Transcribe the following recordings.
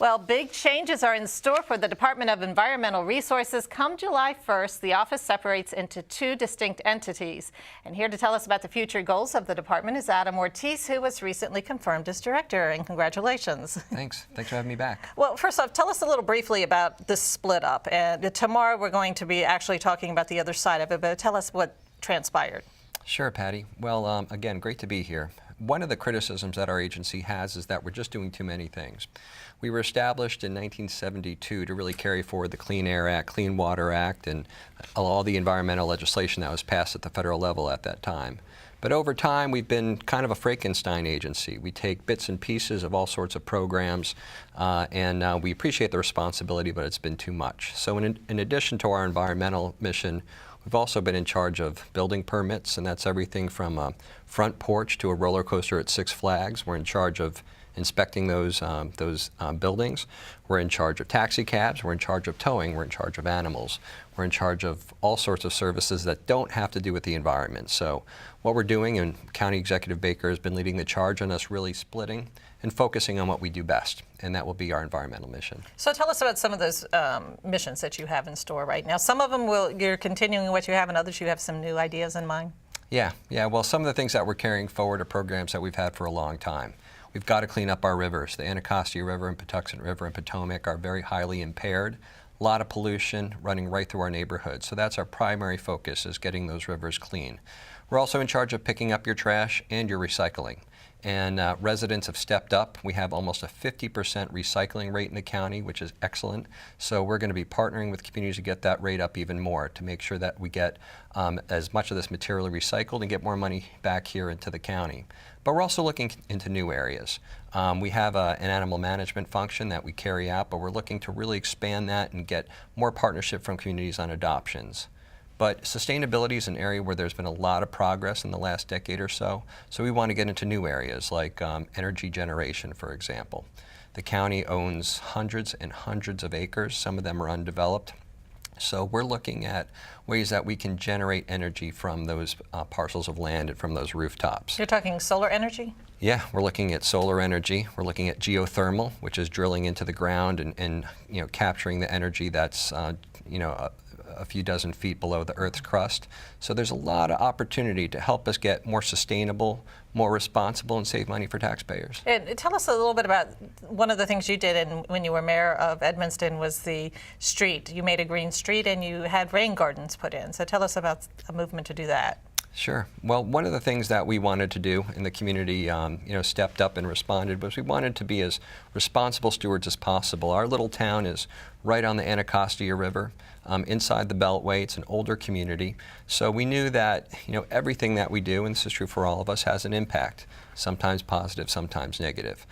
Well, big changes are in store for the Department of Environmental Resources. Come July 1st, the office separates into two distinct entities. And here to tell us about the future goals of the department is Adam Ortiz, who was recently confirmed as director. And congratulations. Thanks for having me back. Well, first off, tell us a little briefly about this split up. And tomorrow we're going to be actually talking about the other side of it, but tell us what transpired. Sure, Patty. Well, again, great to be here. One of the criticisms that our agency has is that we're just doing too many things. We were established in 1972 to really carry forward the Clean Air Act, Clean Water Act, and all the environmental legislation that was passed at the federal level at that time. But over time, we've been kind of a Frankenstein agency. We take bits and pieces of all sorts of programs, and we appreciate the responsibility, but it's been too much. So in addition to our environmental mission, we've also been in charge of building permits, and that's everything from a front porch to a roller coaster at Six Flags. We're in charge of inspecting those buildings. We're in charge of taxi cabs. We're in charge of towing. We're in charge of animals. We're in charge of all sorts of services that don't have to do with the environment. So what we're doing, and County Executive Baker has been leading the charge on us really splitting and focusing on what we do best, and that will be our environmental mission. So tell us about some of those missions that you have in store right now. Some of them you're continuing what you have, and others you have some new ideas in mind. Yeah. Well, some of the things that we're carrying forward are programs that we've had for a long time. We've got to clean up our rivers. The Anacostia River and Patuxent River and Potomac are very highly impaired. A lot of pollution running right through our neighborhoods. So that's our primary focus, is getting those rivers clean. We're also in charge of picking up your trash and your recycling. And residents have stepped up. We have almost a 50% recycling rate in the county, which is excellent. So we're going to be partnering with communities to get that rate up even more, to make sure that we get as much of this material recycled and get more money back here into the county. But we're also looking into new areas. We have an animal management function that we carry out, but we're looking to really expand that and get more partnership from communities on adoptions. But sustainability is an area where there's been a lot of progress in the last decade or so. So we want to get into new areas like energy generation, for example. The county owns hundreds and hundreds of acres. Some of them are undeveloped. So we're looking at ways that we can generate energy from those parcels of land and from those rooftops. You're talking solar energy? Yeah, we're looking at solar energy. We're looking at geothermal, which is drilling into the ground and capturing the energy that's a few dozen feet below the Earth's crust. So there's a lot of opportunity to help us get more sustainable, more responsible, and save money for taxpayers. And tell us a little bit about one of the things you did when you were mayor of Edmonston was the street. You made a green street and you had rain gardens put in. So tell us about a movement to do that. Sure. Well, one of the things that we wanted to do, and the community stepped up and responded, was we wanted to be as responsible stewards as possible. Our little town is right on the Anacostia River, inside the Beltway. It's an older community. So we knew that everything that we do, and this is true for all of us, has an impact, sometimes positive, sometimes negative.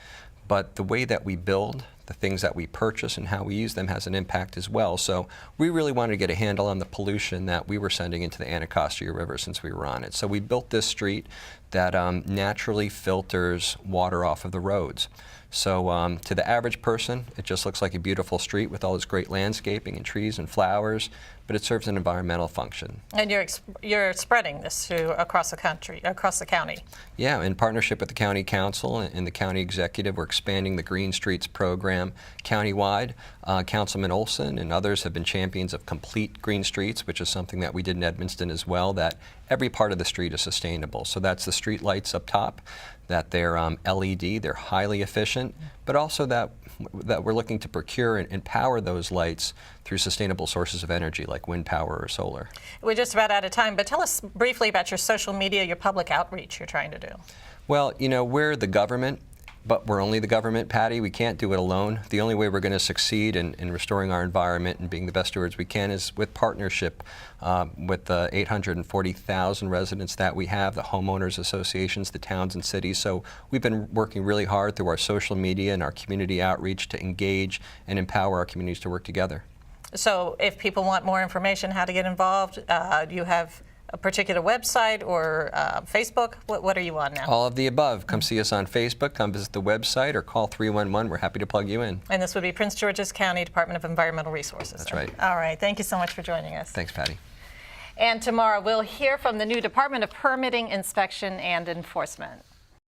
But the way that we build, the things that we purchase and how we use them has an impact as well. So we really wanted to get a handle on the pollution that we were sending into the Anacostia River since we were on it. So we built this street that naturally filters water off of the roads. So to the average person, it just looks like a beautiful street with all this great landscaping and trees and flowers, but it serves an environmental function. And you're spreading this across the country, across the county. Yeah, in partnership with the County Council and the County Executive, we're expanding the Green Streets program countywide. Councilman Olson and others have been champions of complete green streets, which is something that we did in Edmonston as well, that every part of the street is sustainable. So that's the street lights up top, that they're LED, they're highly efficient, but also that we're looking to procure and power those lights through sustainable sources of energy like wind power or solar. We're just about out of time, but tell us briefly about your social media, your public outreach you're trying to do. Well, we're the government, but we're only the government, Patty. We can't do it alone. The only way we're going to succeed in restoring our environment and being the best stewards we can is with partnership with the 840,000 residents that we have, the homeowners associations, the towns and cities. So we've been working really hard through our social media and our community outreach to engage and empower our communities to work together. So if people want more information, how to get involved, do you have a particular website or Facebook? What are you on now? All of the above. Come see us on Facebook, come visit the website, or call 311. We're happy to plug you in. And this would be Prince George's County Department of Environmental Resources. That's right. All right. Thank you so much for joining us. Thanks, Patty. And tomorrow we'll hear from the new Department of Permitting, Inspection, and Enforcement.